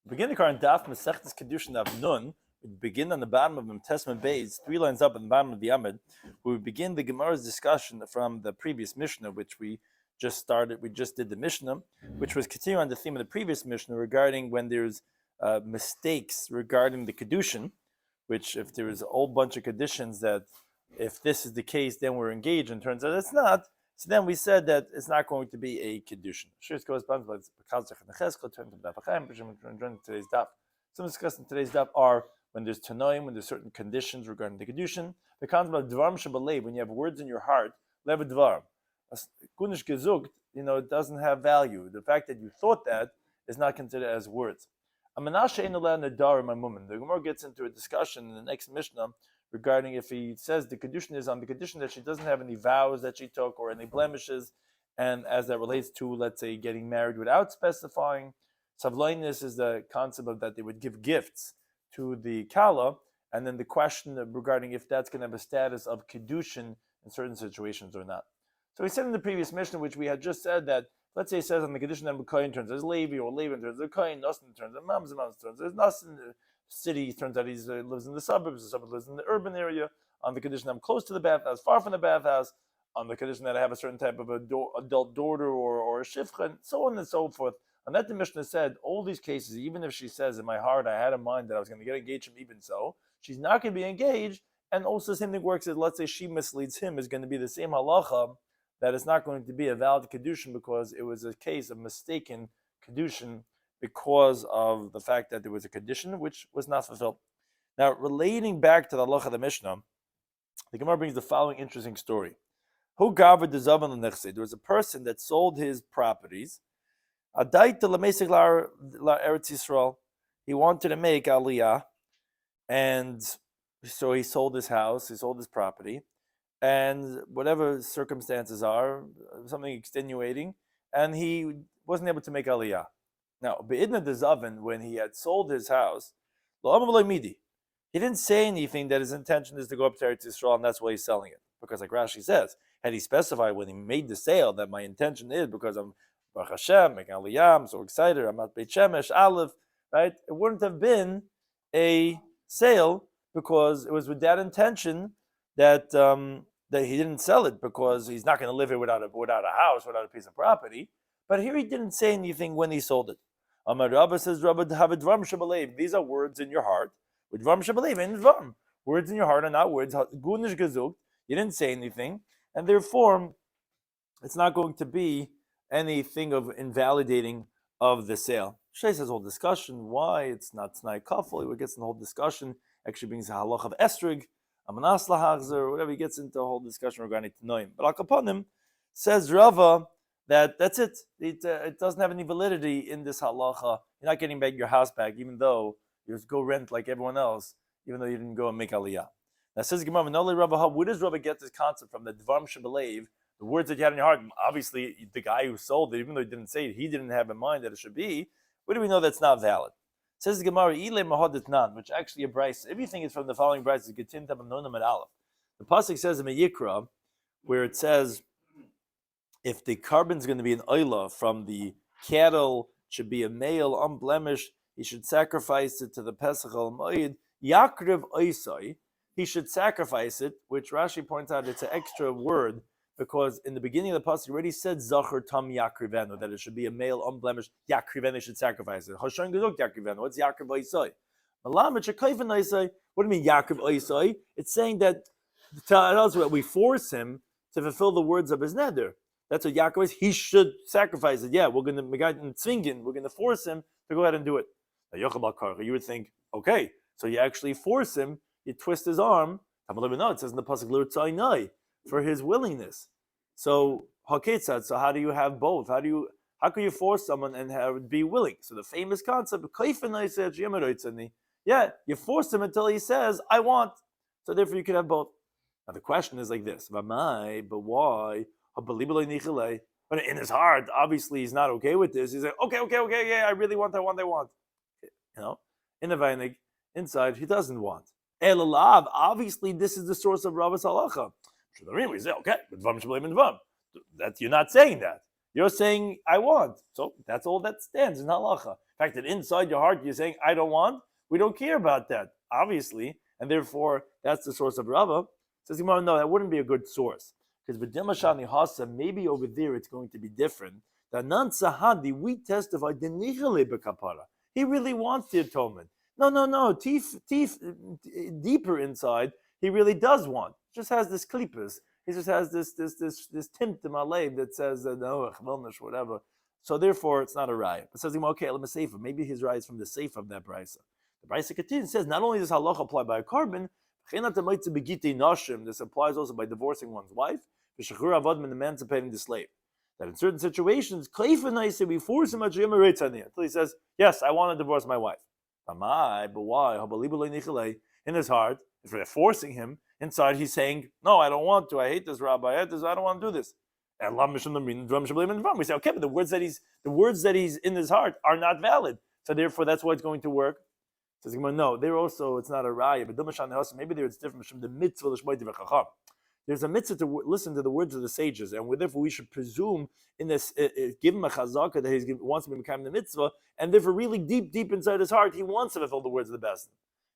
Begin the current Daf Mesechtes Kidushin Daf Nun. We begin on the bottom of Testament Bays, 3 lines up on the bottom of the Amud. We begin the Gemara's discussion from the previous Mishnah, which we just started. We just did the Mishnah, which was continuing on the theme of the previous Mishnah regarding when there's mistakes regarding the Kidushin, which if there is a whole bunch of conditions that if this is the case, then we're engaged, and turns out it's not. So then we said that it's not going to be a Kiddushin. Sure, it corresponds with today's Daf. Some discussed in today's Daf are when there's Tanoim, when there's certain conditions regarding the Kiddushin. The concept of Dvarim Shabalev, when you have words in your heart, Lev Dvarim. Kunish Gezugt, it doesn't have value. The fact that you thought that is not considered as words. The Gemara gets into a discussion in the next Mishnah regarding if he says the Kidushin is on the condition that she doesn't have any vows that she took or any blemishes, and as that relates to, let's say, getting married without specifying. Savloinus is the concept of that they would give gifts to the Kala, and then the question regarding if that's going to have a status of Kidushin in certain situations or not. So we said in the previous Mishnah, which we had just said, that let's say it says on the Kidushin that Kohen turns as Levi, or Levi turns as Kohen, Nosson turns as Mamz turns as Nosson. City turns out he lives in the suburbs, the suburb lives in the urban area. On the condition I'm close to the bathhouse, far from the bathhouse. On the condition that I have a certain type of adult daughter or a shifcha, and so on and so forth. And that the Mishnah said, all these cases, even if she says in my heart I had in mind that I was going to get engaged from even so, she's not going to be engaged. And also the same thing works as, let's say she misleads him, is going to be the same halacha, that it's not going to be a valid Kiddushin because it was a case of mistaken Kiddushin, because of the fact that there was a condition which was not fulfilled. Now, relating back to the halacha of the Mishnah, the Gemara brings the following interesting story. Who gathered the zavan l'nechsei? There was a person that sold his properties. Adaita l'meisik la'eretz Yisrael. He wanted to make aliyah, and so he sold his house, he sold his property, and whatever circumstances are, something extenuating, and he wasn't able to make aliyah. Now, Be'idna de Zaven, when he had sold his house, he didn't say anything that his intention is to go up to Eretz Yisrael and that's why he's selling it. Because like Rashi says, had he specified when he made the sale that my intention is because I'm Baruch Hashem, making Aliyah, I'm so excited, I'm at Beit Shemesh, Aleph, right? It wouldn't have been a sale because it was with that intention that that he didn't sell it because he's not going to live here without a house, without a piece of property. But here he didn't say anything when he sold it. Amar Rabba says, Rabba, have a dvarim shabalev. These are words in your heart. With dvarim shabalev, and dvarim. Words in your heart are not words. Gunish gezugt. You didn't say anything, and therefore, it's not going to be anything of invalidating of the sale. Shay says whole discussion why it's not t'nai kafel. He gets in the whole discussion. Actually, brings the halach of esrig, amanas lahachzer, whatever. He gets into a whole discussion regarding tanoim. But akaponim says Rava, that's it. It doesn't have any validity in this halacha. You're not getting back your house back, even though you just go rent like everyone else, even though you didn't go and make aliyah. Now says Gemara, where does Rabba get this concept from? The dvarim shabalev, the words that you had in your heart. Obviously, the guy who sold it, even though he didn't say it, he didn't have in mind that it should be. Where do we know that's not valid? Says the Gemara, which actually a Bryce. Everything is from the following Bryce. The pasuk says in Yikra, where it says, if the carbon is going to be an oila from the cattle, should be a male, unblemished, he should sacrifice it to the Pesach al-Moed. Yakriv oisai, he should sacrifice it, which Rashi points out it's an extra word, because in the beginning of the Pasuk, he already said Zachar Tam Yakrivenu, that it should be a male, unblemished, Yakrivenu should sacrifice it. Hashem Gezok Yakrivenu, what's Yakriv oisai? What do you mean Yakriv oisai? It's saying that, tell us what, we force him to fulfill the words of his neder. That's what Yaakov is. He should sacrifice it. Yeah, we're going to force him to go ahead and do it. Now, you would think, okay, so you actually force him, you twist his arm. No, it says in the pasuk for his willingness. So so how do you have both? How can you force someone and be willing? So the famous concept, yeah, you force him until he says, I want. So therefore you can have both. Now the question is like this, but why? But in his heart, obviously he's not okay with this. He's like, okay, yeah, I really want, I want. In the Vainig, inside, he doesn't want. Elalav, obviously this is the source of Rava's halacha. We say, okay, that you're not saying that. You're saying, I want. So that's all that stands in halacha. The fact that inside your heart you're saying, I don't want, we don't care about that, obviously, and therefore that's the source of Rava. Says Gemara, no, that wouldn't be a good source. Because B'dimashani Hasa, maybe over there it's going to be different. That Nan Sahadi, we testified the Nichale B'kapara. He really wants the atonement. No. Deeper inside, he really does want. Just has this klippus. He just has this timtum alev that says no, whatever. So therefore, it's not a raya. But says okay, let me say maybe his raya is from the safe of that brisa. The brisa continues says not only does halacha apply by a carbon, this applies also by divorcing one's wife, and emancipating the slave. That in certain situations, we force him until he says, yes, I want to divorce my wife. But why? In his heart, if we're forcing him, inside he's saying, no, I don't want to, I hate this rabbi, I don't want to do this. We say, okay, but the words that he's in his heart are not valid. So therefore that's why it's going to work. Says no, there also it's not a raya, but maybe there it's different from the mitzvah. There's a mitzvah to listen to the words of the sages, and therefore we should presume in this, give him a chazaka that he wants to become the mitzvah, and therefore really deep inside his heart, he wants to fulfill the words of the best.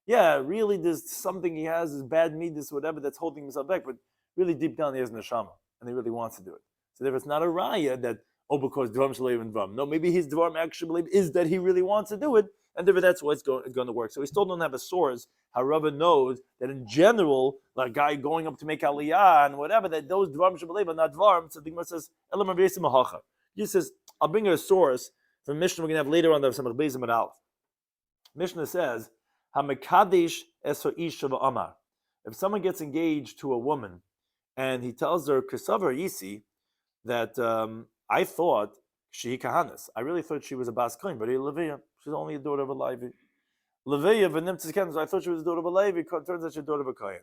Yeah, really there's something he has, his bad midas, whatever, that's holding himself back, but really deep down he has neshama, and he really wants to do it. So therefore it's not a raya that, because dvarim shalev and dvarim. No, maybe his dvarim actually is that he really wants to do it, and therefore that's why it's going to work. So we still don't have a source how Rava knows that in general, like a guy going up to make aliyah and whatever, that those dvarim shebelev are not dvarim. So the Gemara says, Elam Avyesim Mahacha. He says, I'll bring you a source from Mishnah we're going to have later on the Samach Beis and Aleph. Mishnah says, HaMekadesh Eso Ish Amar. If someone gets engaged to a woman and he tells her, Krisavar Yisi, that I thought she kahanas. I really thought she was a bas kohen, but Leviah. She's only a daughter of a Levi. Leviah v'nimtzis kenos. I thought she was a daughter of a Levi. Turns out she's a daughter of a kohen.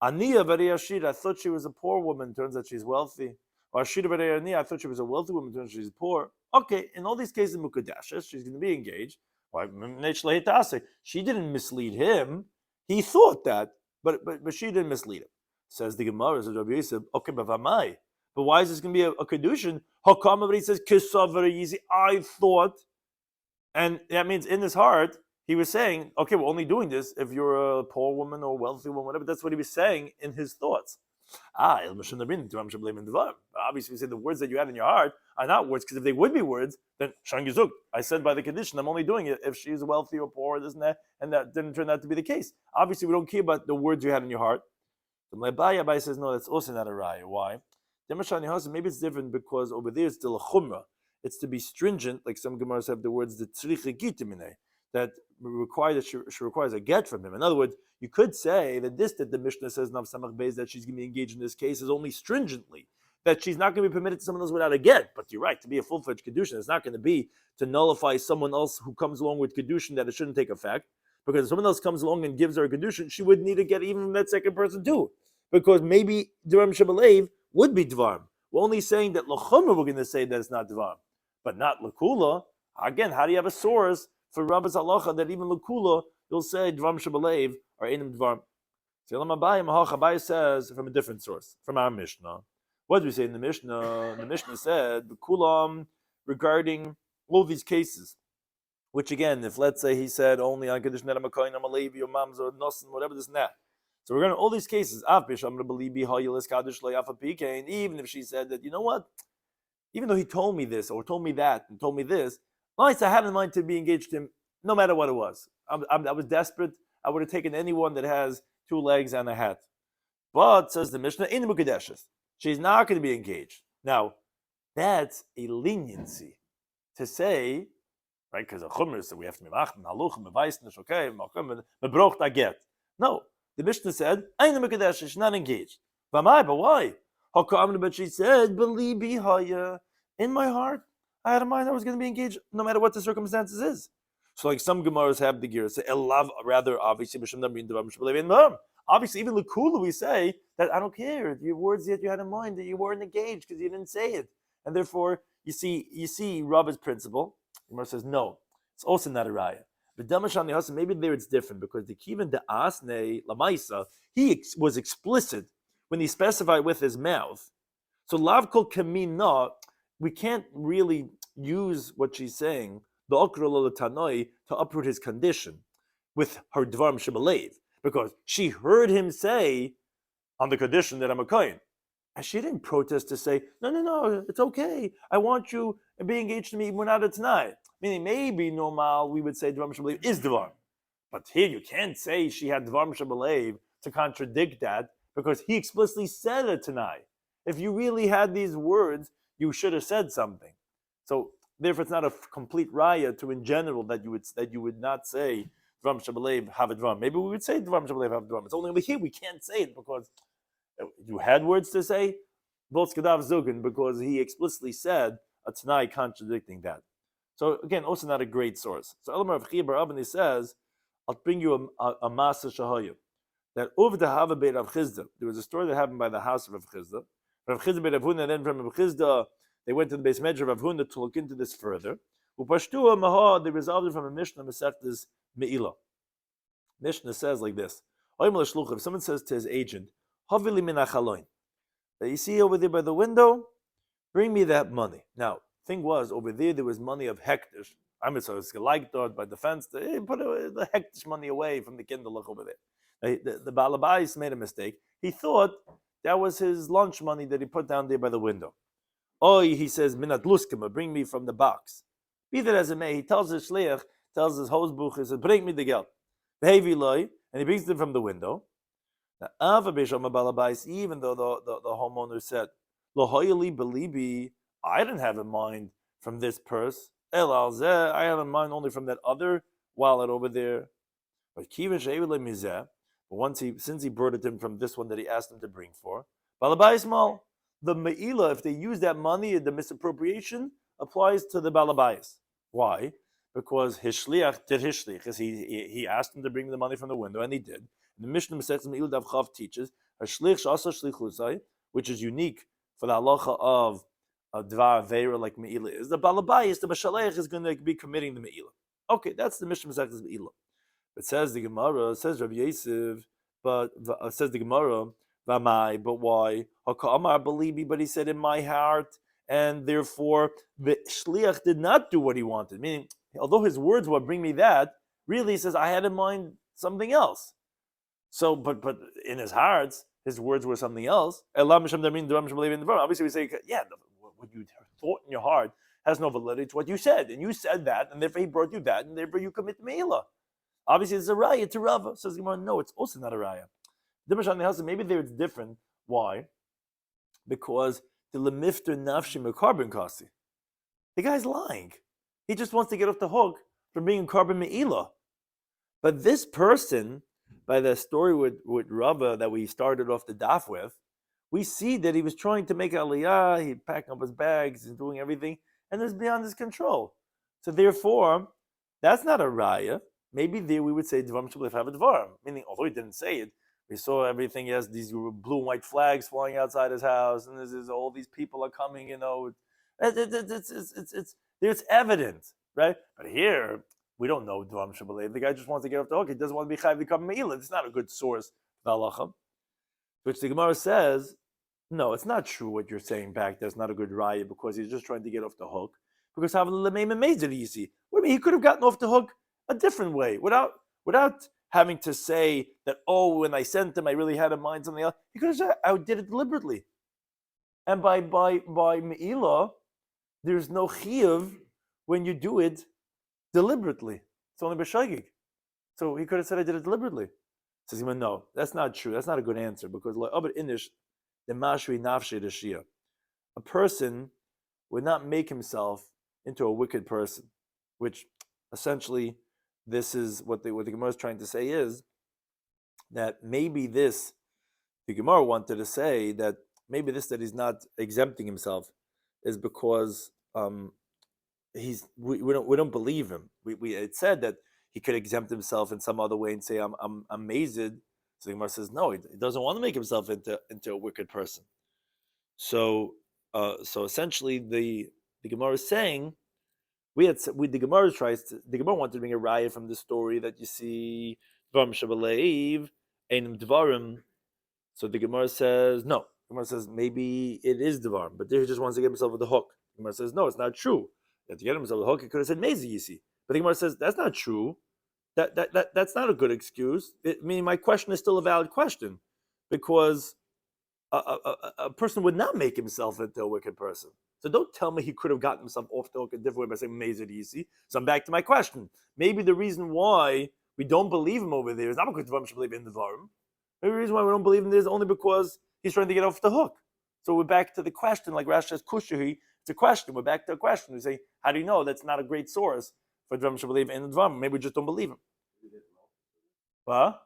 Aniya v'rei I thought she was a poor woman. Turns out she's wealthy. Or Ashira v'rei Aniya. I thought she was a wealthy woman. Turns out she's poor. Okay, in all these cases, mukadashes, she's going to be engaged. Why? She didn't mislead him. He thought that, but she didn't mislead him. Says the Gemara, says Rabbi Yosef. Okay, but v'amai. But why is this going to be a Kidushin? Hakam, but he says, I thought, and that means in his heart, he was saying, okay, we're only doing this if you're a poor woman or a wealthy woman, whatever. That's what he was saying in his thoughts. Obviously, we say the words that you have in your heart are not words, because if they would be words, then Shangizuk, I said by the condition, I'm only doing it if she's wealthy or poor, this and that didn't turn out to be the case. Obviously, we don't care about the words you had in your heart. So my Abai says, no, that's also not a raya. Why? Maybe it's different because over there it's still a chumrah. It's to be stringent, like some Gemaras have the words that require that she requires a get from him. In other words, you could say that the Mishnah says Nav Samach Beis that she's going to be engaged in this case is only stringently, that she's not going to be permitted to someone else without a get. But you're right, to be a full-fledged Kidushin, it's not going to be to nullify someone else who comes along with Kidushin that it shouldn't take effect. Because if someone else comes along and gives her a Kidushin, she would need a get even from that second person too. Because maybe Duram Shabalev would be Dvarim. We're only saying that L'chumra we're going to say that it's not Dvarim. But not L'kula. Again, how do you have a source for Rabbi's halacha that even L'kula, you'll say Dvarim Shabalev or Einim Dvarim? So Abai says from a different source, from our Mishnah. What do we say in the Mishnah? The Mishnah said, Kulam, regarding all these cases, which again, if let's say he said only on Kidushin that I'm a Kohen, I'm a Levi, or Mams, or Nosan, whatever this and that. So we're going to all these cases. Even if she said that, you know what? Even though he told me this or told me that and told me this, I had in mind to be engaged to him, no matter what it was. I was desperate. I would have taken anyone that has 2 legs and a hat. But says the Mishnah, in Mukadeshes, she's not going to be engaged. Now, that's a leniency to say, right? Because a chumr is that we have to be machman, haluchim, mevaisnish, okay, mebrocht aget. No. The Mishnah said, Aina Mekadesh, she's not engaged. But why? But she said, believe me, in my heart, I had in mind I was going to be engaged no matter what the circumstances is. So like some Gemaras have the gear, say, rather, obviously, obviously, even L'kula, we say that I don't care. Your words that you had in mind, that you weren't engaged because you didn't say it. And therefore, you see Rabbi's principle. The Gemara says, no, it's also not a raya. But maybe there it's different because the Kivan de Asne Lamaisa, he was explicit when he specified with his mouth. So Lavkol Kamina, we can't really use what she's saying the okra tanoi, to uproot his condition with her dvarim shebalev, because she heard him say on the condition that I'm a kohen. And she didn't protest to say, no, it's okay. I want you to be engaged to me even without it tonight. Meaning maybe normal we would say dvarim shebalev is dvar. But here you can't say she had dvarim shebalev to contradict that, because he explicitly said it tonight. If you really had these words, you should have said something. So therefore, it's not a complete raya to in general that you would not say dvarim shebalev have a dvarim. Maybe we would say dvarim shebalev have a dvarim. It's only over here we can't say it because you had words to say. Both Kedav Zugin, because he explicitly said a Tanai contradicting that. So again, also not a great source. So Elamar of Chibar Avani says, I'll bring you a Masa Shahayim. That over the Hava Beit Rav Chizda, there was a story that happened by the house of Rav Chizda. Rav Chizda Beit Rav Huna, and then from Rav Chizda, they went to the base measure of Rav Huna to look into this further. Upashtua Maha, they resolved it from a Mishnah, Masechtas Me'ilah. Mishnah says like this: if someone says to his agent, Havili min achaloin, that you see over there by the window, bring me that money. Now, thing was, over there was money of hektish. I mean, so it's like by the fence, they put the hektish money away from the kindlech over there. The balabais made a mistake. He thought that was his lunch money that he put down there by the window. Oh, he says, minat luskima, bring me from the box. Be that as it may, he tells his shliach, tells his hosbuch, he says, bring me the geld. Behavi loy, and he brings it from the window. Now, even though the homeowner said, Lohoyali belibi, I didn't have in mind from this purse. El alzeh, I have in mind only from that other wallet over there. But since he brought it to him from this one that he asked him to bring for, balabais the me'ilah, if they use that money, the misappropriation applies to the balabais. Why? Because his shliach did his shliach, because he asked him to bring the money from the window, and he did. And the Mishnah Masechtas Me'ilah Daf Chav teaches a shlich shasa shlichusai, which is unique for the halacha of dvar veira like me'ilah is. The balabais, the bashalech, is going to be committing the me'ilah. Okay, that's the Mishnah Masechtas Me'ilah. It says the Gemara, says Rabbi Yosef, but says the Gemara, Vamai, but why? Haka'amar belibi, but he said in my heart, and therefore the shliach did not do what he wanted. Meaning, although his words were bring me that, really he says I had in mind something else. So, but in his heart, his words were something else. Obviously, we say, yeah, what you thought in your heart has no validity to what you said, and you said that, and therefore he brought you that, and therefore you commit me'ilah. Obviously, it's a raya to Rava. Says Gemara, no, it's also not a raya. Maybe there it's different. Why? Because the lemifter nafshim carbon kasi. The guy's lying. He just wants to get off the hook from being a carbon me'ilah. But this person, by the story with Rava that we started off the daf with, we see that he was trying to make aliyah, he's packing up his bags, he's doing everything, and it's beyond his control. So therefore, that's not a raya. Maybe there we would say Dvarim Shabbat have a Dvarim, meaning although he didn't say it, we saw everything. He has these blue and white flags flying outside his house, and there's all these people are coming. It's evident, right? But here we don't know Dvarim Shabbat. The guy just wants to get off the hook. He doesn't want to be chayv become me'ilah. It's not a good source for halacha. Which the Gemara says, no, it's not true what you're saying back. That's not a good raya because he's just trying to get off the hook. Because how the you see? What do you mean? He could have gotten off the hook a different way, without having to say that, oh, when I sent him, I really had in mind something else. He could have said, I did it deliberately. And by me'ilah, there's no chiyuv when you do it deliberately. It's only b'shagig. So he could have said, I did it deliberately. Says he went, no, that's not true. That's not a good answer because a person would not make himself into a wicked person, which essentially this is what the Gemara is trying to say is that maybe the Gemara wanted to say that maybe that he's not exempting himself is because we don't believe him. It said that he could exempt himself in some other way and say I'm mazed. So the Gemara says no, he doesn't want to make himself into a wicked person. So essentially the Gemara is saying the Gemara wanted to bring a raya from the story that you see Dvarim Shabalev Einim Dvarim. So the Gemara says no. The Gemara says maybe it is Dvarim, but there he just wants to get himself with the hook. The Gemara says no, it's not true. To get himself the hook, he could have said Mezi Yisi. But the Gemara says that's not true. That's not a good excuse. Meaning my question is still a valid question, because a person would not make himself into a wicked person. So don't tell me he could have gotten himself off the hook a different way by saying Mezi Yisi. So I'm back to my question. Maybe the reason why we don't believe him over there is not because Dvarim should believe in the Dvarim. Maybe the reason why we don't believe him there is only because he's trying to get off the hook. So we're back to the question, like Rashi says, Kushahi. It's a question. We're back to a question. We say, how do you know that's not a great source for Dvarim should believe in the Dvarim? Maybe we just don't believe him. What?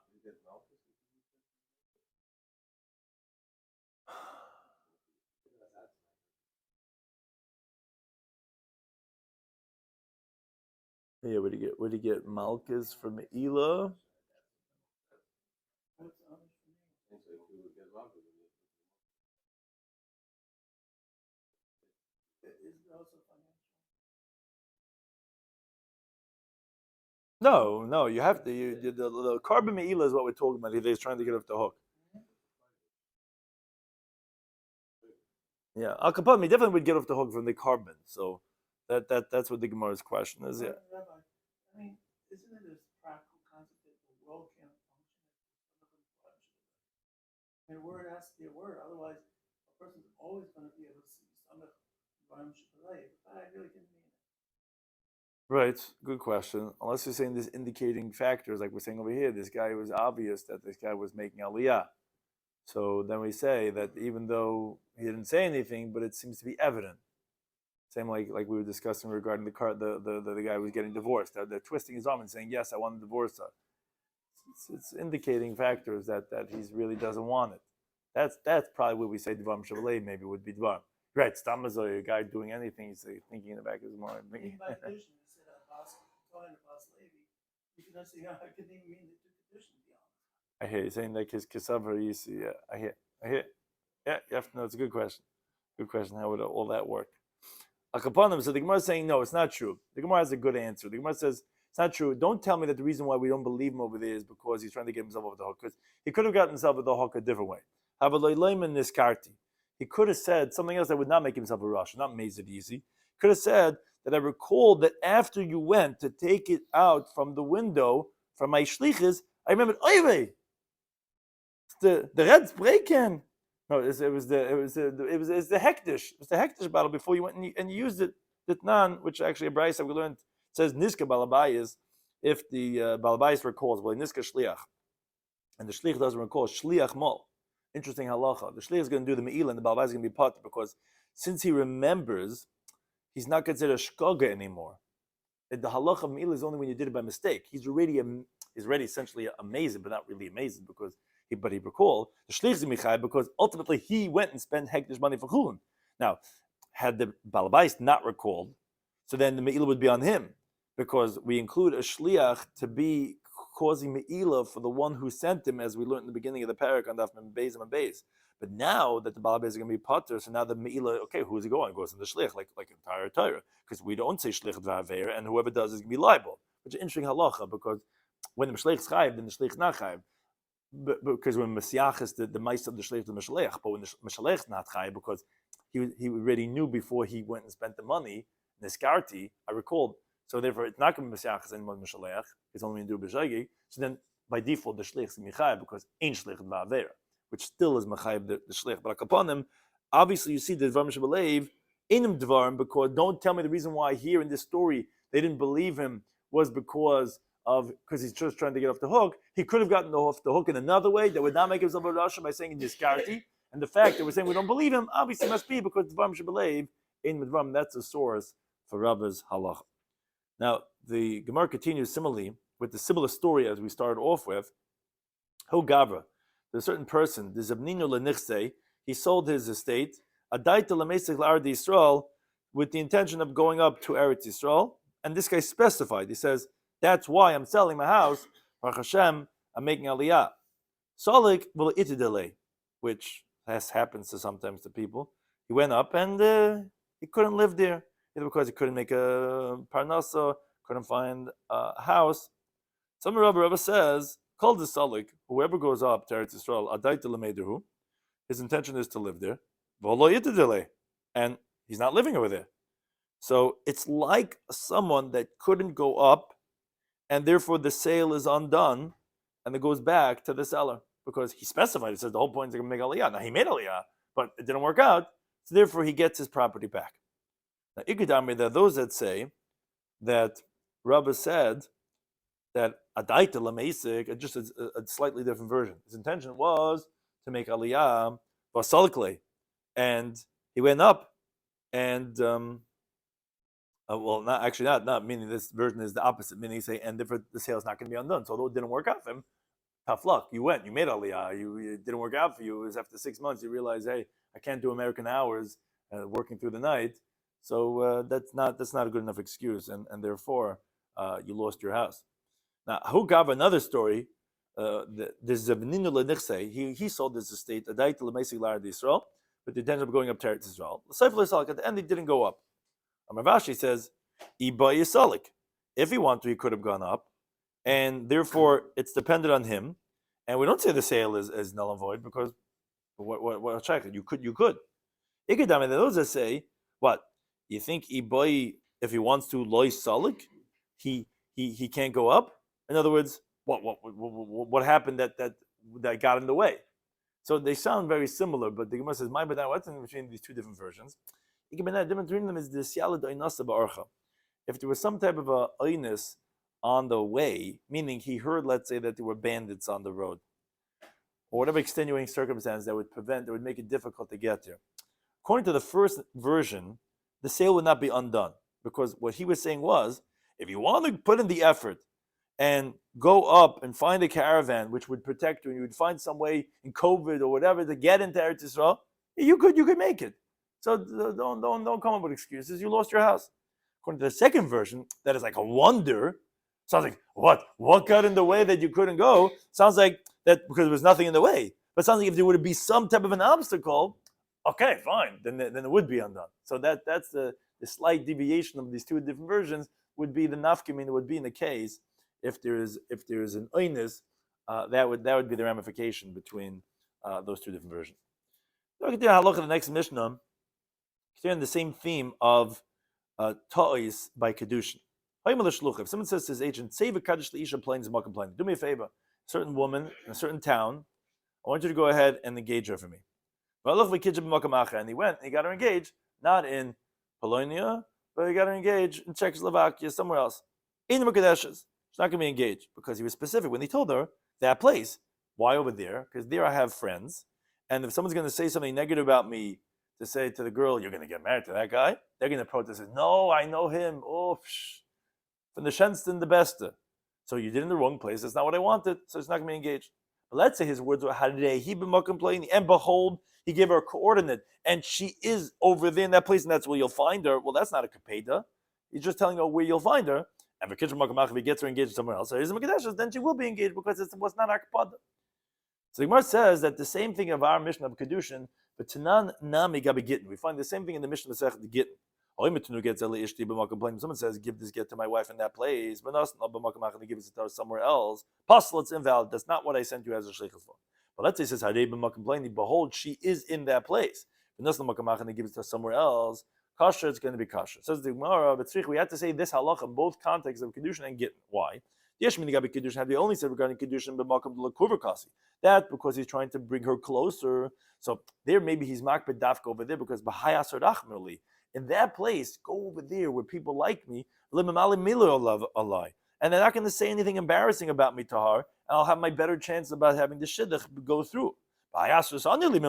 Yeah, where do you get Malchus from Elah? No, you have to. The carbon me'ila is what we're talking about. He's trying to get off the hook. Yeah, Al Kapam, he definitely would get off the hook from the carbon. So that's what the Gemara's question is. Yeah. Rabbi, I mean, isn't it this practical concept that the world can't function? I mean, a word has to be a word. Otherwise, a person's always going to be able to see some of the I really didn't mean it. Right, good question. Unless you're saying there's indicating factors, like we're saying over here, this guy was obvious that this guy was making aliyah. So then we say that even though he didn't say anything, but it seems to be evident. Same like we were discussing regarding the guy who was getting divorced. They're twisting his arm and saying, yes, I want to divorce her. It's indicating factors that he really doesn't want it. That's probably what we say Dvarim Shavalei maybe would be Dvarim. Right, Stamazoi, a guy doing anything, he's thinking in the back of his mind. By Kidushin, he said, you should not say, I couldn't even mean to Kidushin, to be honest. I hear you saying like his Kesavar, you see, yeah, I hear. Yeah, you have to know, it's a good question. Good question, how would all that work? Akaponim, so the Gemara is saying, no, it's not true. The Gemara has a good answer. The Gemara says, it's not true. Don't tell me that the reason why we don't believe him over there is because he's trying to get himself over the hook. Because he could have gotten himself over the hook a different way. He could have said something else that would not make himself a Rosh, not made it easy. He could have said that I recall that after you went to take it out from the window from my shlichus, I remembered, oy the red's breaking. No, it was the hektish. It was the hektish battle before you went and you used it. Ditnan, which actually a brayso we learned says niska balabayis if the balabayis recalls. Well, niska shliach, and the shliach doesn't recall shliach mol. Interesting halacha. The shliach is going to do the me'ila, and the balabayis is going to be potter because since he remembers, he's not considered a shkoga anymore. The halacha of me'ila is only when you did it by mistake. He's already essentially amazing, but not really amazing because. But he recalled the shlich is michai because ultimately he went and spent hektish money for chulin. Now, had the balabais not recalled, so then the meila would be on him because we include a shliach to be causing meila for the one who sent him, as we learned in the beginning of the parak on Daf Beis and Beis. But now that the balabais is going to be potter, so now the meila, okay, who's he going? It goes in the shlich like entire Torah because we don't say shlich dvaver, and whoever does is going to be liable. Which is interesting halacha because when the shlich is chayiv, then the shlich is not chayiv. Because when Messiach is the mice of the shleich the Mishalech, but when the Mishalech is not chai, because he already knew before he went and spent the money, Niskarti, I recalled, so therefore it's not going to be Messiach anymore Mishalech, it's only going to do B'shagi, so then by default the shleich is Michai, because ain't shleich Ba'aver, which still is Mechai the shleich. But upon him, obviously you see the Dvarim Shabalev in him Dvarim, because don't tell me the reason why here in this story they didn't believe him was because he's just trying to get off the hook. He could have gotten off the hook in another way that would not make himself a Rasha by saying diskarti. And the fact that we're saying we don't believe him obviously must be because Dvarim Shabalev in Dvarim, that's a source for Rabba's halacha. Now the Gemara continues similarly with the similar story as we started off with. Ho Gavra, there's a certain person, the Zabnino Lenichse, he sold his estate, Adaita Lamesich La'ard Yisrael, with the intention of going up to Eretz Yisrael. And this guy specified, he says, that's why I'm selling my house. Baruch Hashem, I'm making aliyah. Solik will itidele, which happens to sometimes to people. He went up and he couldn't live there, either because he couldn't make a parnasa, couldn't find a house. Some Rabbi says, call the solik, whoever goes up to Eretz Yisrael, adayta lemeidehu, his intention is to live there. V'lo itidele, and he's not living over there. So it's like someone that couldn't go up, and therefore the sale is undone, and it goes back to the seller because he specified. He says the whole point is going to make aliyah. Now he made aliyah, but it didn't work out, so therefore he gets his property back. Now ikidami, there are those that say that Rabbi said that adaita lameisik, just a slightly different version. His intention was to make aliyah vasalikle, and he went up, and well, not meaning this version is the opposite. Meaning, he say, and therefore the sale is not going to be undone. So although it didn't work out for him, tough luck. You went, you made aliyah. It didn't work out for you. It was after 6 months you realize, hey, I can't do American hours, working through the night. So that's not a good enough excuse, and therefore you lost your house. Now, who gave another story? There's a Beninu Lenichse. He sold his estate a dait l'meisig l'Eretz Yisrael, but the intention of going up to Eretz Yisrael. At the end, he didn't go up. Ravashi says, "Iba Yisalik." If he wanted to, he could have gone up, and therefore it's dependent on him. And we don't say the sale is null and void because what check it? You could. Ikadam, and those that say what you think Ibai, if he wants to loy salik, he can't go up. In other words, what happened that got in the way? So they sound very similar, but the Gemara says, "My but what's in between these two different versions?" The difference between them is the siyala doinasa ba'archa. If there was some type of a oinus on the way, meaning he heard, let's say, that there were bandits on the road, or whatever extenuating circumstance that would make it difficult to get there. According to the first version, the sale would not be undone, because what he was saying was, if you want to put in the effort and go up and find a caravan which would protect you, and you would find some way in COVID or whatever to get into Eretz Yisrael, you could make it. So don't come up with excuses. You lost your house. According to the second version, that is like a wonder. Sounds like what got in the way that you couldn't go? Sounds like that because there was nothing in the way. But it sounds like if there would be some type of an obstacle, okay, fine, then it would be undone. So that's the slight deviation of these two different versions would be the nafkamin. It would be in the case if there is an oinus, that would be the ramification between those two different versions. Look at the next Mishnah. They're in the same theme of ta'is by Kidushin. If someone says to his agent, "Save a kaddish l'isha plains makom plain. Do me a favor, a certain woman in a certain town, I want you to go ahead and engage her for me." And he went and he got her engaged, not in Polonia, but he got her engaged in Czechoslovakia, somewhere else. She's not going to be engaged because he was specific when he told her that place. Why over there? Because there I have friends, and if someone's going to say something negative about me, to say to the girl, "You're going to get married to that guy," they're going to protest. "No, I know him. Oh, from the Shenston the Beste. So you did in the wrong place. That's not what I wanted. So it's not going to be engaged." But let's say his words were "He complaining," and behold, he gave her a coordinate, and she is over there in that place, and that's where you'll find her. Well, that's not a kapeda. He's just telling her where you'll find her. And if he gets her engaged somewhere else, then she will be engaged because it was not akpada. So the Gemara says that the same thing of our mission of Kidushin, but Tanan Nami Gabi Gittin. We find the same thing in the mission of Mesech Gittin. Someone says, "Give this get to my wife in that place," but not give it to her somewhere else. Possible, it's invalid. That's not what I sent you as a shlichus for. But let's say it says, "Behold, she is in that place." But not give it to her somewhere else. Kasher, it's going to be kasher. Says the Gemara, but we have to say this halach in both contexts of Kidushin and Gittin. Why? Had we only said regarding Kidushin b'makom l'kurvakasi, that because he's trying to bring her closer. So there maybe he's makbid dafka over there because b'hayas rachmeli. In that place, go over there where people like me, and they're not going to say anything embarrassing about me to her, and I'll have my better chance about having the shidduch go through. No, in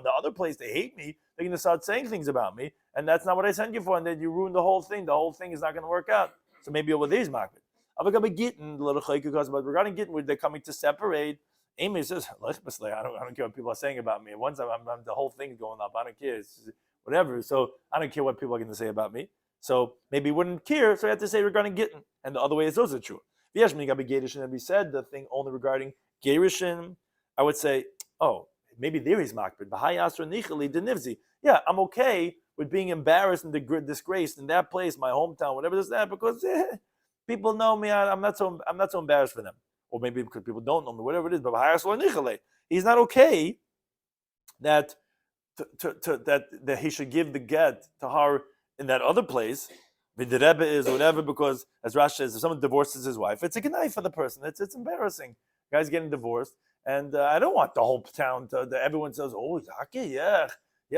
the other place they hate me, they're going to start saying things about me, and that's not what I sent you for, and then you ruin the whole thing. The whole thing is not going to work out. So maybe over there is makbid. But regarding Gittin, where they're coming to separate, Amy says, I don't care what people are saying about me. Once I'm the whole thing's going up, I don't care. It's whatever. So I don't care what people are going to say about me. So maybe he wouldn't care. So I have to say regarding Gittin. And the other way is also true. And we said the thing only regarding Gerushin, I would say, oh, maybe there is makbid. Yeah, I'm okay with being embarrassed and disgraced in that place, my hometown, whatever it is that, because people know me. I'm not so embarrassed for them, or maybe because people don't know me, whatever it is. But he's not okay that he should give the get to her in that other place, the Rebbe is or whatever, because as Rashi says, if someone divorces his wife, it's a knife for the person. It's embarrassing. The guy's getting divorced, and I don't want the whole town to everyone says, "Oh, Zaki, yeah,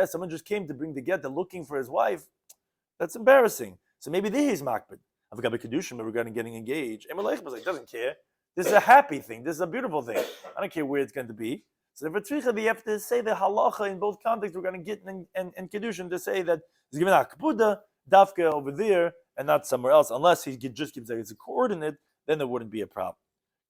someone just came to bring the get. They're looking for his wife." That's embarrassing. So maybe there he's makbid. I've got a Kidushin regarding getting engaged. Emelech was like, doesn't care. This is a happy thing. This is a beautiful thing. I don't care where it's going to be. So the Tzricha, you have to say the halacha in both contexts regarding Gittin and Kiddushin to say that he's given a kapuda, dafka over there, and not somewhere else. Unless he just gives a coordinate, then there wouldn't be a problem.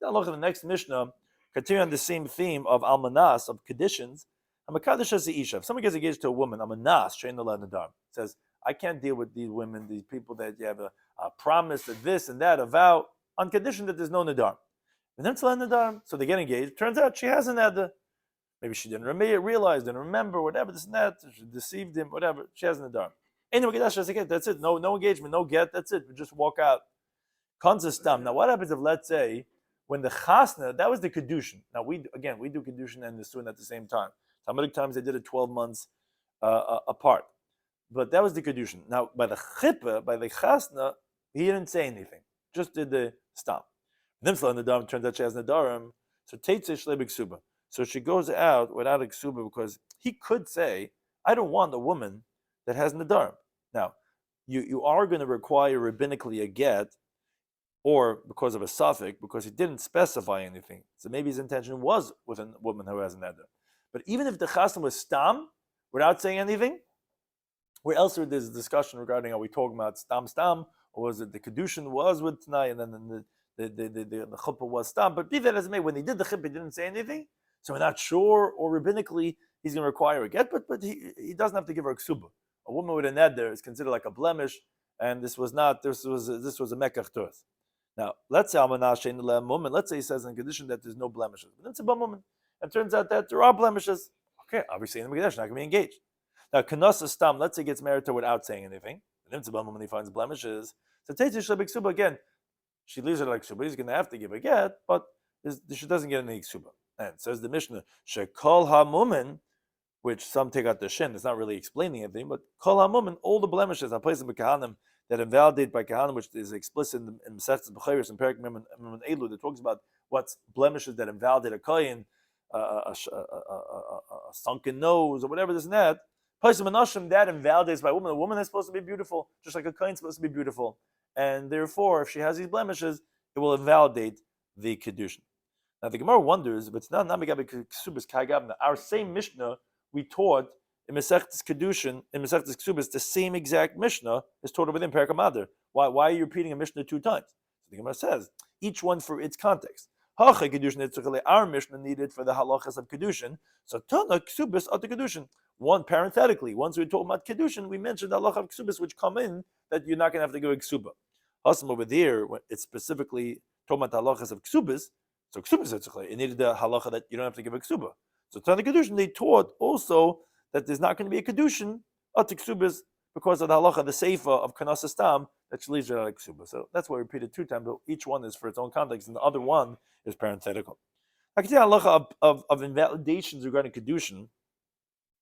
Now look at the next Mishnah, continuing on the same theme of almanas, of Kiddishins. Hamakadish as the Isha. If someone gets engaged to a woman, almanas, shein la nadar, says, I can't deal with these women, these people that you have a promise of this and that, a vow, on condition that there's no nadar. And then it's la nadar, so they get engaged. Turns out she hasn't had the. Maybe she didn't realize, didn't remember, whatever, this and that. She deceived him, whatever. She has an adar. Anyway, that's it. No engagement, no get, that's it. We just walk out. Konzestam. Now, what happens if, let's say, when the chasna, that was the Kidushin. Now, we do Kidushin and the Suin at the same time. Talmudic times, they did it 12 months apart. But that was the Kidushin. Now, by the chippah, by the chasna, he didn't say anything. Just did the stam. Nimsla nadarim, turns out she has nadarim. So, teitzeh shlebik suba. So she goes out without a ksuba because he could say, I don't want a woman that has nadarim. Now, you are going to require rabbinically a get, or because of a suffix, because he didn't specify anything. So maybe his intention was with a woman who has a neder. But even if the chasna was stam, without saying anything, where else there's a discussion regarding, are we talking about stam, or was it the Kidushin was with Tanai, and then the chuppah was stam? But be that as it may, when he did the chuppah, he didn't say anything. So we're not sure, or rabbinically, he's going to require a get, but he doesn't have to give her a ksuba. A woman with a neder is considered like a blemish, and this was a mekach to us. Now, let's say woman. Let's say he says in a condition that there's no blemishes, but it's a bum woman, and it turns out that there are blemishes. Okay, obviously in the Mikdash, not going to be engaged. Now, kanasa stam. Let's say he gets married to her without saying anything, and it's a bum woman. He finds blemishes. So teitzish lebik ksuba again. She leaves it like ksuba. He's going to have to give a get, but she doesn't get any ksuba. And says the Mishnah, Shekol ha-mumin, which some take out the shin, it's not really explaining anything, but Kol ha-mumin, all the blemishes, are placed in Kahanim that invalidate by Kahanim, which is explicit in Mesechtes B'chayros and Perik Mem Elu, that talks about what's blemishes that invalidate a kohen, a sunken nose, or whatever this and that. Place of that invalidates by a woman. A woman is supposed to be beautiful, just like a kohen is supposed to be beautiful. And therefore, if she has these blemishes, it will invalidate the Kiddushin. Now the Gemara wonders, but it's not Namigabe Ksubas Kagabna. Our same Mishnah we taught in Mesechtes Kidushin, in Mesechtes Ksubas, the same exact Mishnah is taught within Perek Amader. Why are you repeating a Mishnah 2 times? So the Gemara says, each one for its context. Our Mishnah needed for the halachas of Kidushin. So Tana Ksubas at the Kidushin. One parenthetically, once we talk about Kidushin, we mentioned the halacha of Ksubas, which come in that you're not going to have to give a Ksuba. Hasam over there, it's specifically talking about the halachas of Ksubas. So Ksubas, it needed the halacha that you don't have to give a Ksuba. So Tana Kedushin, they taught also that there's not going to be a Kedushin at the Ksubas because of the halacha, the seifa of Kanas Stam, that she leaves it out of Ksuba. So that's why we repeated 2 times, but each one is for its own context, and the other one is parenthetical. I can tell halacha of invalidations regarding Kedushin.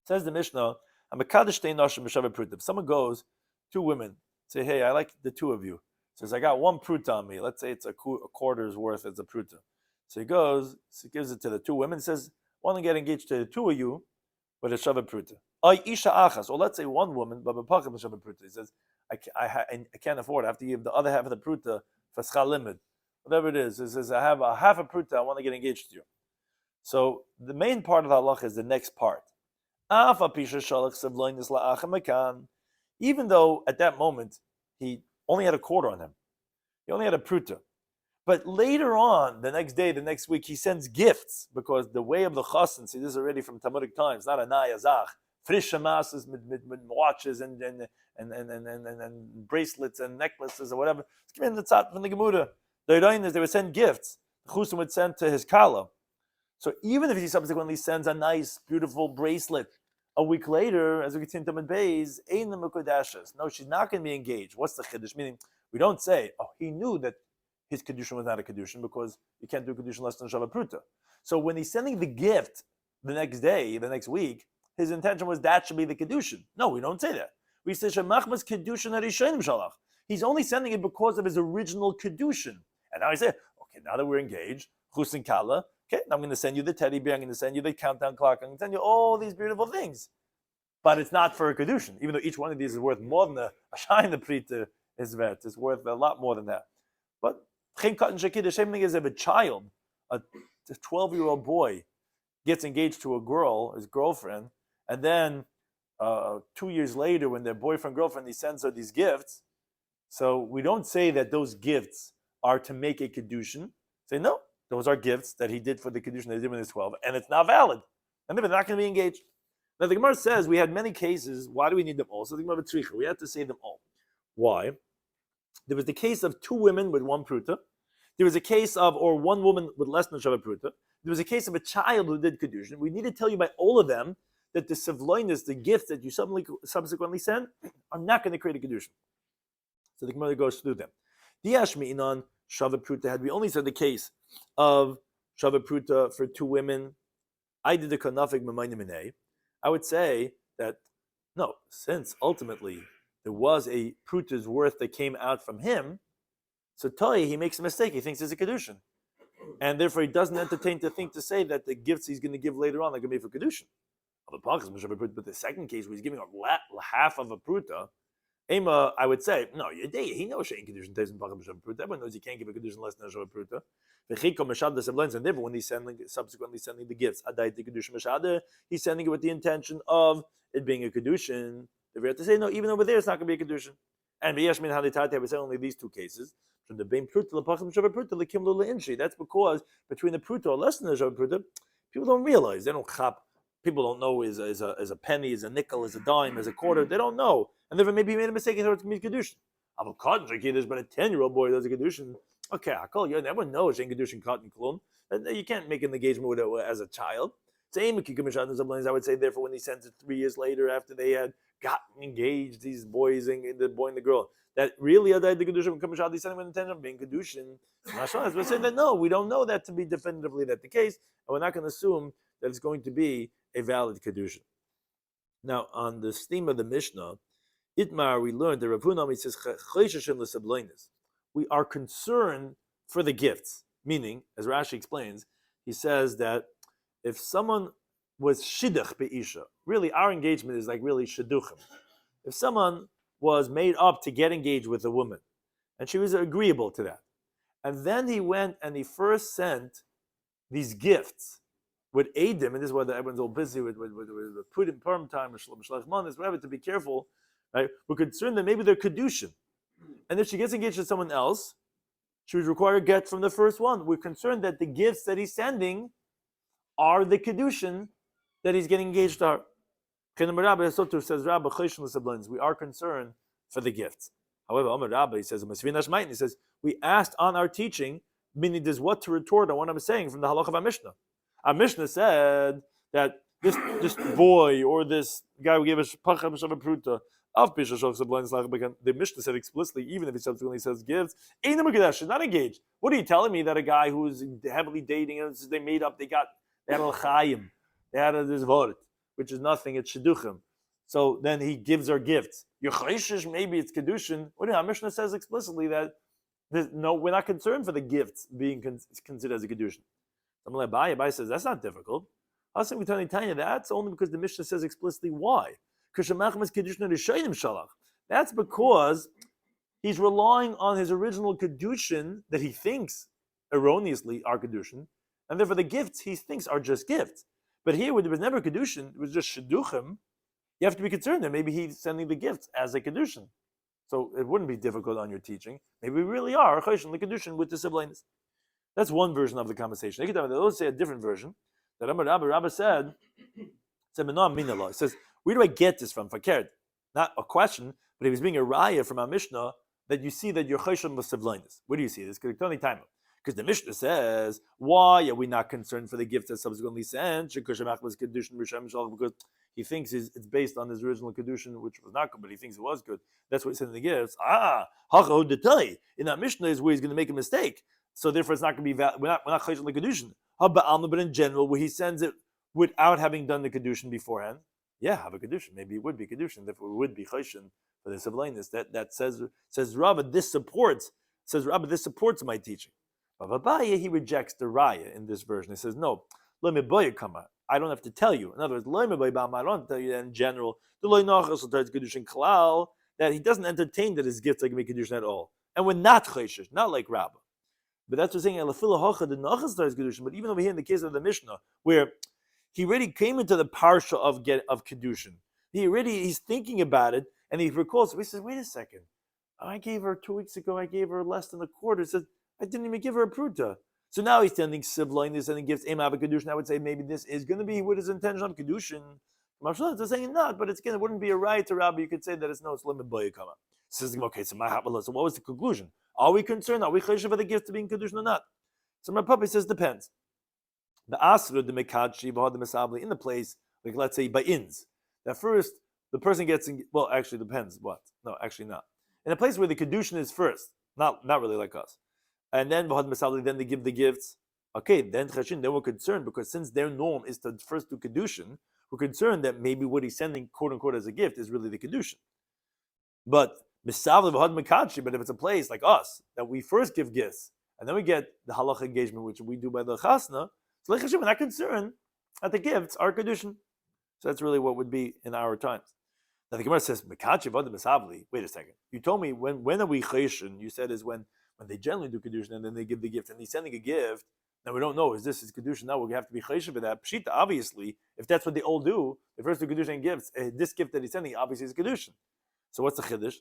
Says the Mishnah, if someone goes, 2 women, say, hey, I like the 2 of you. Says, I got 1 pruta on me. Let's say it's a quarter's worth as a pruta. So he goes, he gives it to the 2 women, says, I want to get engaged to the 2 of you with a Shabbat Pruta. Isha Achas, or let's say 1 woman, but Bapachim Shabbat Pruta. He says, I can't afford, I have to give the other half of the Pruta for Schal Limud. Whatever it is, he says, I have a half a Pruta, I want to get engaged to you. So the main part of the halach is the next part. Even though at that moment he only had a quarter on him, he only had a Pruta. But later on, the next day, the next week, he sends gifts because the way of the chassan, see this is already from Talmudic times, not a nayazach, frische masses with watches and bracelets and necklaces or whatever. It's given the tzat from the Gemara. The Iranians, they would send gifts. The chusim would send to his kala. So even if he subsequently sends a nice, beautiful bracelet, a week later, as we continue to Talmud Beis, ein l'mukudashes. No, she's not going to be engaged. What's the chiddush? Meaning, we don't say, oh, he knew that his Kedushin was not a Kedushin because you can't do Kedushin less than Shabbat Pruta. So when he's sending the gift the next day, the next week, his intention was that should be the Kedushin. No, we don't say that. We say Shemachmas Kidushin Harishonim Shalach. He's only sending it because of his original Kidushin. And now he said, okay, now that we're engaged, Chusin Kala, okay, now I'm going to send you the teddy bear, I'm going to send you the countdown clock, I'm going to send you all these beautiful things. But it's not for a Kidushin, even though each one of these is worth more than a Shayin the Prita is worth. It's worth a lot more than that. But Chen Katan Shakid, the same thing is if a child, a 12-year-old boy, gets engaged to a girl, his girlfriend, and then 2 years later, when their boyfriend-girlfriend, he sends her these gifts. So we don't say that those gifts are to make a Kedushin. Say, no, those are gifts that he did for the Kedushin that he did when he was 12, and it's not valid. And they're not going to be engaged. Now the Gemara says we had many cases. Why do we need them all? So the Gemara Tzricha, we have to say them all. Why? There was the case of 2 women with 1 pruta. There was a case of, or 1 woman with less than Shava pruta. There was a case of a child who did Kedushin. We need to tell you by all of them that the sevloinus, the gifts that you subsequently send, are not going to create a Kedushin. So the Gemara goes through them. Diashmi inon Shava pruta, had we only said the case of Shava pruta for 2 women, I did the kanafik m'mayne. I would say that no, since ultimately there was a pruta's worth that came out from him, so Toy, he makes a mistake. He thinks it's a Kedushin. And therefore he doesn't entertain to say that the gifts he's going to give later on are going to be for Kedushin. But the second case where he's giving half of a pruta, Ema, I would say, no, he knows Shein Kedushin Tezin Pacham Shav Pruta. Everyone knows he can't give a Kedushin less than a Shav Pruta. And therefore, when he's subsequently sending the gifts, Adai the Kedushin Mashada, he's sending it with the intention of it being a Kedushin. We have to say, no, even over there, it's not going to be a Kedushin. And V'yashmin Halitate, I would say only these 2 cases. From the Bein Pruta, L'Pacham Shav Pruta, L'Kim Lo L'Inshi. That's because between the Pruta or less than the Shav Pruta, people don't realize. They don't chap. People don't know is a penny, is a nickel, is a dime, is a quarter. They don't know. And therefore maybe he made a mistake and thought it's going to be Kedushin. I'm a cotton Kiddush, but a 10-year-old boy does a Kedushin. Okay, I call you. Everyone knows ain't Kedushin cotton klum. You can't make an engagement with it as a child. Same I would say, therefore, when he sends it 3 years later after they had gotten engaged, these boys and the boy and the girl, that really the Kedushin Kamashad, he's sending with intention of being Kedushin. We're saying that no, we don't know that to be definitively that the case, and we're not going to assume that it's going to be a valid Kedushin. Now, on the theme of the Mishnah, Itmar, we learned that Rav Hunam, he says, we are concerned for the gifts. Meaning, as Rashi explains, he says that if someone was shidduch be'isha, really our engagement is like really shidduchim. If someone was made up to get engaged with a woman, and she was agreeable to that, and then he went and he first sent these gifts with Eidim, and this is why everyone's all busy with put in perm time or shlach manis, whatever, to be careful, right? We're concerned that maybe they're Kedushin. And if she gets engaged to someone else, she would require a get from the first one. We're concerned that the gifts that he's sending are the Kedushin that he's getting engaged to her. Says Rabbi, we are concerned for the gifts. However, Amar Rabbi, he says, we asked on our teaching, meaning there's what to retort on what I'm saying from the halach of our Mishnah. Our Mishnah said that this boy or this guy who gave us pacham shav pruta of the Mishnah said explicitly, even if he subsequently says gifts, she's not engaged. What are you telling me that a guy who's heavily dating, they made up, they had al-chayim, they had this vort, which is nothing, it's shidduchim. So then he gives her gifts. Maybe it's kedushin. What do you know? Our Mishnah says explicitly that no, we're not concerned for the gifts being considered as a kedushin. Abai says that's not difficult. I'll say we tell you that's only because the Mishnah says explicitly why. That's because he's relying on his original kedushin that he thinks erroneously are kedushin, and therefore the gifts he thinks are just gifts. But here, where there was never kedushin, it was just shidduchim. You have to be concerned that maybe he's sending the gifts as a kedushin. So it wouldn't be difficult on your teaching. Maybe we really are the kedushin with the siblings. That's one version of the conversation. They'll say a different version. That Rabbi said, he says, where do I get this from? Fakert, not a question, but he was being a raya from our Mishnah that you see that you're chayshon l'sivlainis. Where do you see this? Because the Mishnah says, why are we not concerned for the gifts that subsequently sent? Because he thinks it's based on his original kedushin, which was not good, but he thinks it was good. That's why he's sending the gifts. In that Mishnah is where he's going to make a mistake. So therefore, it's not going to be valid. We're not chayshon l'kedushin. But in general, where he sends it without having done the kedushin beforehand, yeah, have a Kidushin. Maybe it would be Kidushin. If it would be Chayshin for this blindness, that says Rava, this supports my teaching. But Abaye, he rejects the Raya in this version. He says, no, I don't have to tell you. In other words, I don't have to tell you that in general, that he doesn't entertain that his gifts are going to be Kedushin at all. And we're not Chayshish, not like Rabbah. But that's what saying, but even over here in the case of the Mishnah, where he already came into the parsha of Kedushin. He's thinking about it, and he recalls, he says, wait a second, I gave her 2 weeks ago, I gave her less than a quarter. He says, I didn't even give her a pruta. So now he's sending sibling, he's sending gifts, Ema Kedushin. I would say maybe this is going to be with his intention of Kedushin. They're saying not, but it wouldn't be a right to Rabbi. You could say that it's limit boyakama. Says, okay, so what was the conclusion? Are we concerned? Are we chayshiv for the gift to being Kedushin or not? So my puppy says, depends. The asra, the mekadshi, the mesabli, in the place, like let's say by inns. That first, the person gets, actually depends what. No, actually not. In a place where the Kedushin is first, not really like us. And then then they give the gifts. Okay, then we're concerned because since their norm is to first do Kedushin, we're concerned that maybe what he's sending, quote unquote, as a gift is really the Kedushin. But if it's a place like us, that we first give gifts, and then we get the halacha engagement, which we do by the chasna, so like we're not concerned that the gifts are Kedushin. So that's really what would be in our times. Now the Gemara says, wait a second. You told me when are we chayshin? You said is when they generally do Kedushin and then they give the gift, and he's sending a gift. Now we don't know, is this his Kedushin? Now we have to be chayshin for that. Pshita, obviously, if that's what they all do, the first do Kedushin and gifts, this gift that he's sending obviously is Kedushin. So what's the chiddush?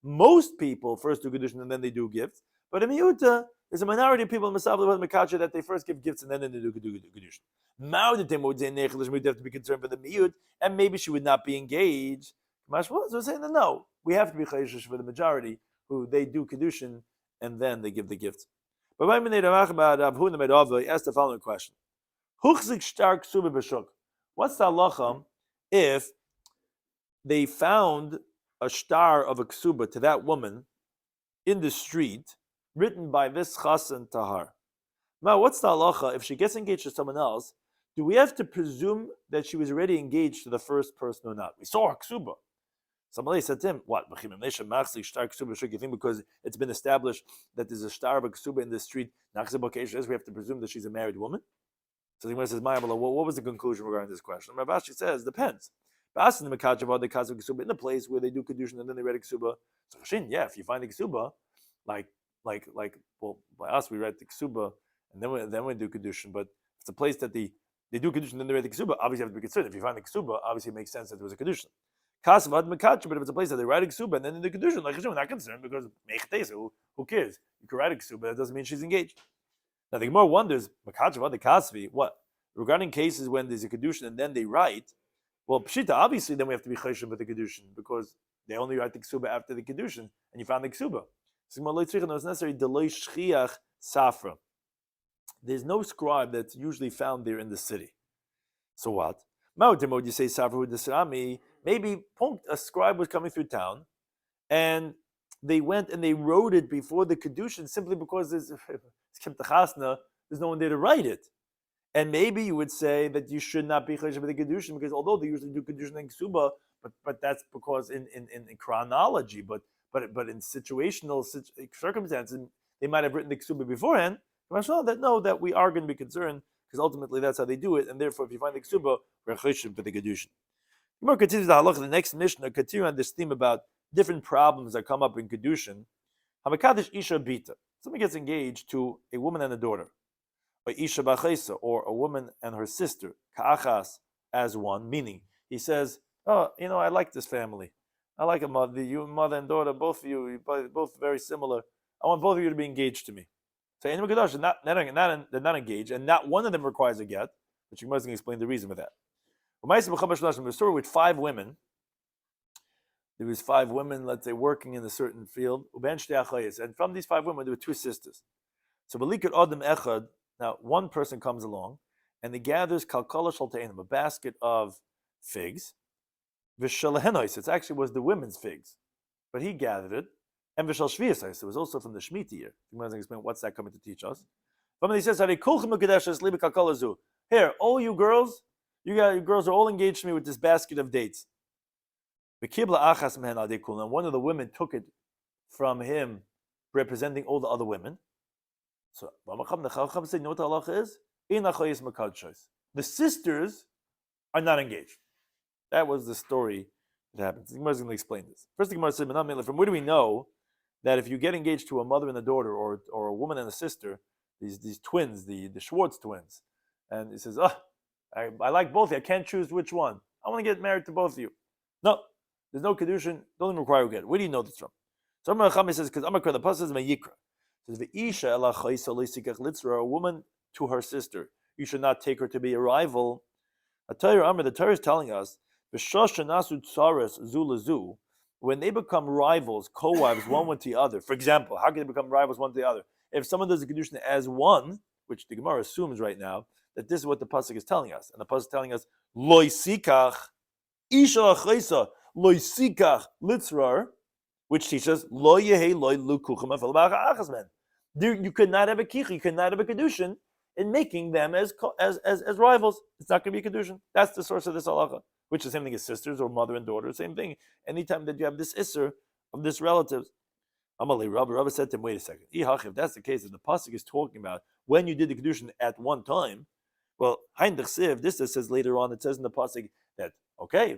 Most people first do Kedushin and then they do gifts. But in Miyuta, there's a minority of people in Masabli that they first give gifts and then they do Kedushin. Ma'udatim would say we have to be concerned for the Miyut, and maybe she would not be engaged. So we're saying that no, we have to be chayshish for the majority who they do Kedushin and then they give the gifts. But he asked the following question. What's the halacha if they found a star of a ksuba to that woman in the street written by this chasen tahar? Now, what's the halacha if she gets engaged to someone else? Do we have to presume that she was already engaged to the first person or not? We saw her ksuba. Somebody said to him, what? You think because it's been established that there's a star of a ksuba in the street, we have to presume that she's a married woman? So the Gemara says, what was the conclusion regarding this question? Rav Ashi says, depends. In the place where they do Kedushin and then they read a ksuba. So if you find a ksuba, like by us we read the ksuba and then we do Kedushin. But if it's a place that they do Kedushin and then they read the ksuba, obviously you have to be concerned. If you find the ksuba, obviously it makes sense that there was a Kedushin. But if it's a place that they write a ksuba and then they do Kedushin, like we're not concerned because who cares? You can write a ksuba, that doesn't mean she's engaged. Now the Gemara wonders, what? Regarding cases when there's a Kedushin and then they write, well, Pshita, obviously then we have to be Chayshin for the Kedushin because they only write the Ksuba after the Kedushin and you found the Ksuba. So it's necessary, Safra. There's no scribe that's usually found there in the city. So what? You say Safra, maybe a scribe was coming through town and they went and they wrote it before the Kedushin simply because there's no one there to write it. And maybe you would say that you should not be chayshiv for the Kedushin because although they usually do Kedushin and Ksuba, but that's because in chronology, but in situational circumstances, they might have written the Ksuba beforehand. That we are going to be concerned because ultimately that's how they do it, and therefore if you find the Ksuba, we're chayshiv for the Kedushin. The more continues the halacha, the next Mishnah continue on this theme about different problems that come up in Kedushin. Hamakadosh Isha Bita. Somebody gets engaged to a woman and a daughter. Or a woman and her sister, ka'achas, as one, meaning he says, I like this family. I like a mother, you mother and daughter, both of you, both very similar. I want both of you to be engaged to me. So they're not engaged, and not one of them requires a get, which you must explain the reason for that. The story with 5 women. There was 5 women, let's say, working in a certain field, and from these 5 women, there were 2 sisters. So Adam Echad. Now, one person comes along and he gathers kalkala shalteinim, a basket of figs. V'shalahenois, it actually was the women's figs, but he gathered it. And v'shal shviyasais, it was also from the Shemitah year. You might explain what's that coming to teach us. But he says, Here, all you girls are all engaged to me with this basket of dates. And one of the women took it from him, representing all the other women. So the Chacham said, you know what the halacha is? The sisters are not engaged. That was the story that happens. The Gemara is going to explain this. First, the Gemara said, from where do we know that if you get engaged to a mother and a daughter, or a woman and a sister, these twins, the Schwartz twins, and he says, I like both of you. I can't choose which one. I want to get married to both of you. No, there's no Kidushin. Don't even require to get it. Where do you know this from? So Amar Chami says, because Amar the pasuk says Vayikra. It says a woman to her sister. You should not take her to be a rival. The Torah is telling us when they become rivals, co-wives, one with the other. For example, how can they become rivals one to the other? If someone does the Kidushin as one, which the Gemara assumes right now, that this is what the pasuk is telling us, and the pasuk is telling us loy sikach isha achaisa loy sikach litzrar, which teaches lo yehe loy lukuchem afel ba'achasmen. You could not have a kicha, you could not have a kedushin in making them as rivals. It's not going to be a kedushin. That's the source of this halacha, which is the same thing as sisters or mother and daughter. Same thing. Anytime that you have this isser of this relatives. Amalei Rabbi said to him, wait a second. If that's the case, if the pasuk is talking about when you did the kedushin at one time, well, this says later on, it says in the pasuk that, okay,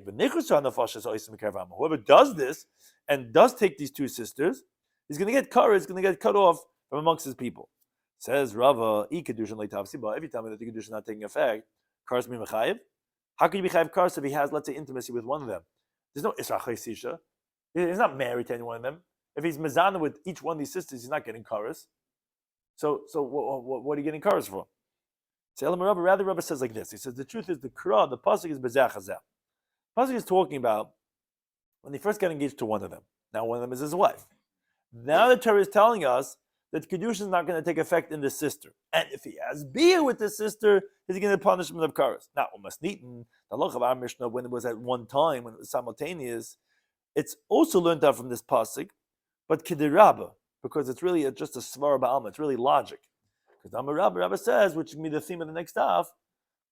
whoever does this and does take these two sisters, he's going to get cut off from amongst his people. Says Rava, every time that the kedushin is not taking effect, kars mi mechayev. How can you be chayev kars if he has, let's say, intimacy with one of them? There's no isra chaysisha. He's not married to any one of them. If he's mezana with each one of these sisters, he's not getting kars. So what are you getting kars for? Rather, Rabbi says like this. He says the truth is the pasuk is bezeh chazeh. Pasuk is talking about when they first got engaged to one of them. Now one of them is his wife. Now the Torah is telling us that Kidushin is not going to take effect in the sister. And if he has beer with the sister, he's going to punishment of karas. Now, the halacha of our Mishnah, when it was at one time, when it was simultaneous, it's also learned out from this pasuk, but kidirabba, because it's really just a svara ba'alma, it's really logic. Because Amar Rabbi says, which will be the theme of the next daf,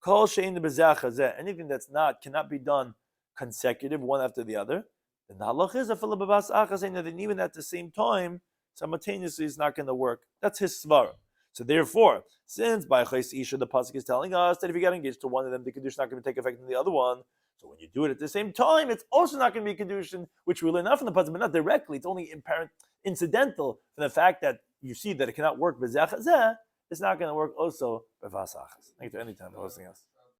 kol shein bezeh chazeh, anything that's cannot be done consecutive, one after the other, then the halacha is a filababas achas, that even at the same time, simultaneously is not going to work. That's his svara. So therefore, since by Chais Isha the pasuk is telling us that if you get engaged to one of them, the kedushin is not going to take effect in the other one. So when you do it at the same time, it's also not going to be a kedushin, which we learn out from the pasuk, but not directly. It's only incidental from the fact that you see that it cannot work. It's not going to work also by vasachas. Anytime hosting us.